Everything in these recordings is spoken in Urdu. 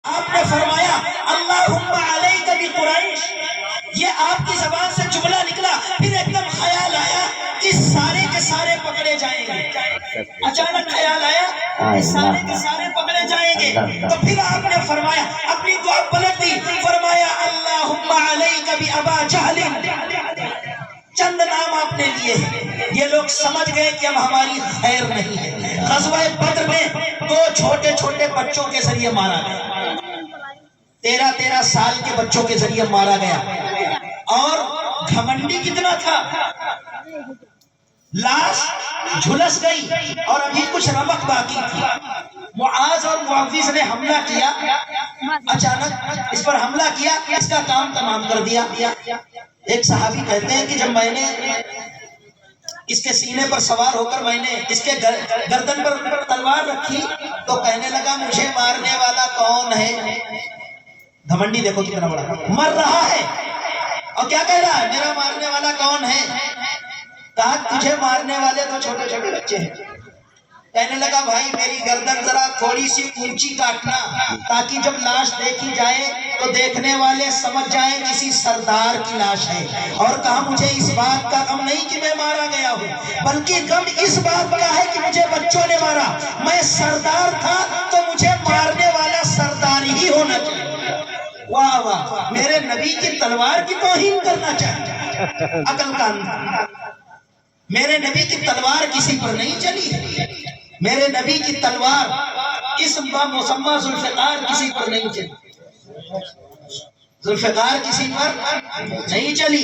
آپ نے فرمایا اللہم علیک بقریش، یہ آپ کی زبان سے جملہ نکلا، پھر ایک دم خیال آیا کہ سارے کے سارے پکڑے جائیں گے۔ اچانک خیال آیا کہ سارے کے سارے پکڑے جائیں گے، تو پھر آپ نے فرمایا، اپنی دعا پلٹ دی، فرمایا اللہم علیک بابا جہل۔ چند نام آپ نے لیے ہیں، یہ لوگ سمجھ گئے کہ اب ہماری خیر نہیں ہے۔ غزوہ بدر میں 2 چھوٹے چھوٹے بچوں کے ذریعے مارا گیا، 13 سال کے بچوں کے ذریعے مارا گیا۔ اور گھمنڈی کتنا تھا، لاش جھلس گئی اور ابھی کچھ رمق باقی تھی۔ معاذ اور معوذ نے حملہ کیا، اچانک اس پر حملہ کیا، اس کا کام تمام کر دیا۔ ایک صحابی کہتے ہیں کہ جب میں نے اس کے سینے پر سوار ہو کر میں نے اس کے گردن پر تلوار رکھی تو کہنے لگا مجھے مارنے والا کون ہے؟ گھمنڈی دیکھو کتنا بڑا، مر رہا ہے اور کیا کہہ رہا ہے، میرا مارنے والا کون ہے؟ کہا تجھے مارنے والے تو چھوٹے چھوٹے بچے ہیں۔ کہنے لگا بھائی میری گردن ذرا تھوڑی سی اونچی کاٹنا تاکہ جب لاش دیکھی جائے تو دیکھنے والے سمجھ جائیں کسی سردار کی لاش ہے۔ اور کہا مجھے اس بات کا غم نہیں کہ میں مارا گیا ہوں، بلکہ غم اس بات کا ہے کہ مجھے بچوں نے مارا، میں سردار تھا تو مجھے مارنے والا سردار ہی ہونا چاہیے۔ واہ واہ، میرے نبی کی تلوار کی توہین کرنا چاہیے، عقل کا اندھا۔ میرے نبی کی تلوار کسی پر نہیں چلی ہے، میرے نبی کی تلوار اس مسمى ذوالفقار کسی پر نہیں چلی، ذوالفقار کسی پر نہیں چلی۔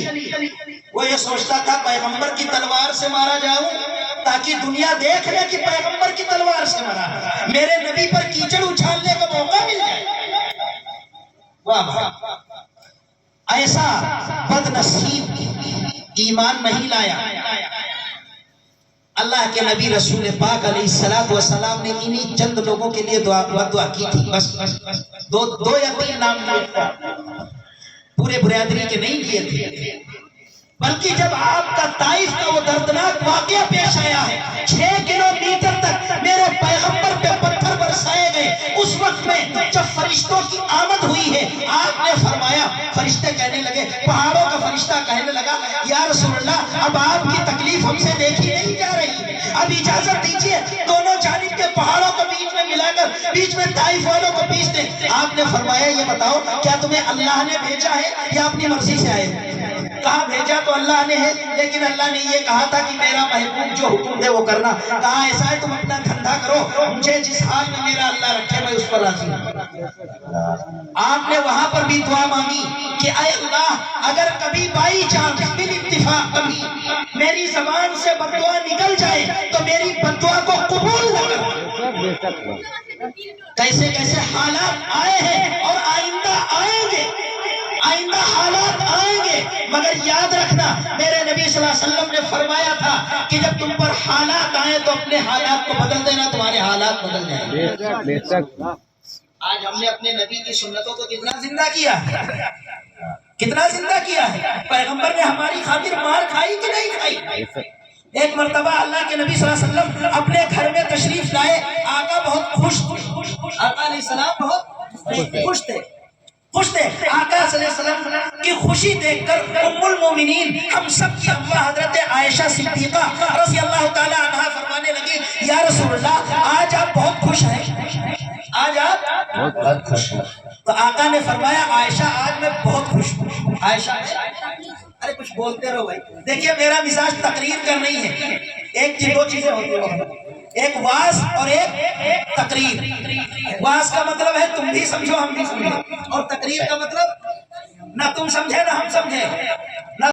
وہ یہ سوچتا تھا پیغمبر کی تلوار سے مارا جاؤں تاکہ دنیا دیکھ لے کہ پیغمبر کی تلوار سے مارا، میرے نبی پر کیچڑ اچھالنے کا موقع مل جائے۔ واہ واہ، ایسا بد نصیب ایمان نہیں لایا۔ اللہ کے نبی رسول پاک علیہ السلام نے انہی چند لوگوں کے لیے دعا کی تھی، بس 2 یا 3 نام لیے تھے، پورے برادری کے نہیں لیے تھے۔ بلکہ جب آپ کا طائف کا وہ دردناک واقعہ پیش آیا ہے، 6 کلومیٹر تک میرے پیغمبر پہ پتھر برسائے گئے، اس وقت میں جب فرشتوں کی آمد ہوئی ہے، آپ نے فرمایا، فرشتے کہنے لگے، پہاڑوں کا فرشتہ کہنے لگا یا رسول اللہ اب آپ کی تکلیف ہم سے دیکھی نہیں جا رہی، اب اجازت دیجئے دونوں جانب کے پہاڑوں کو بیچ میں ملا کر بیچ میں طائف والوں کو بیچ دیں۔ آپ نے فرمایا یہ بتاؤ کیا تمہیں اللہ نے بھیجا ہے یا اپنی مرضی سے آئے؟ کہا بھیجا تو اللہ نے ہے، لیکن اللہ نے یہ کہا تھا کہ میرا محبوب جو حکم دے وہ کرنا۔ کہا ایسا ہے تم اپنا دھندا کرو، مجھے جس حال میں میرا اللہ رکھے میں اس پر راضی ہوں۔ آپ نے وہاں پر بھی دعا مانگی کہ اے اللہ اگر کبھی بائی چانس بال اتفاق کبھی میری زبان سے بددعا نکل جائے تو میری بددعا کو قبول نہ کرو۔ کیسے کیسے حالات آئے ہیں اور آئندہ آئیں گے، آئندہ حالات آئیں گے، مگر یاد رکھنا میرے نبی صلی اللہ علیہ وسلم نے فرمایا تھا کہ جب تم پر حالات آئیں تو اپنے حالات کو بدل دینا، تمہارے حالات بدل جائیں۔ آج ہم نے اپنے نبی کی سنتوں کو کتنا زندہ کیا ہے، کتنا زندہ کیا ہے۔ پیغمبر نے ہماری خاطر مار کھائی کہ نہیں کھائی؟ ایک مرتبہ اللہ کے نبی صلی اللہ علیہ وسلم اپنے گھر میں تشریف لائے، آقا بہت خوش تھے، آقا علیہ السلام بہت خوش تھے، خوش تھے۔ آقا صلی اللہ علیہ وسلم کی خوشی دیکھ کر ام المومنین ہم سب کی اماں حضرت عائشہ صدیقہ رضی اللہ تعالی عنہا فرمانے لگی یا رسول اللہ آج آپ بہت خوش ہیں، آج آپ بہت خوش ہیں۔ تو آقا نے فرمایا عائشہ آج میں بہت خوش ہوں۔ عائشہ ارے کچھ بولتے رہو بھائی، دیکھیے میرا مزاج تقریر کا نہیں ہے، ایک 2 چیزیں ہوتی ہیں، ایک واز اور ایک تقریر۔ واز کا مطلب ہے تم بھی سمجھو ہم بھی سمجھو، اور تقریر کا مطلب نہ تم سمجھے نہ ہم سمجھے،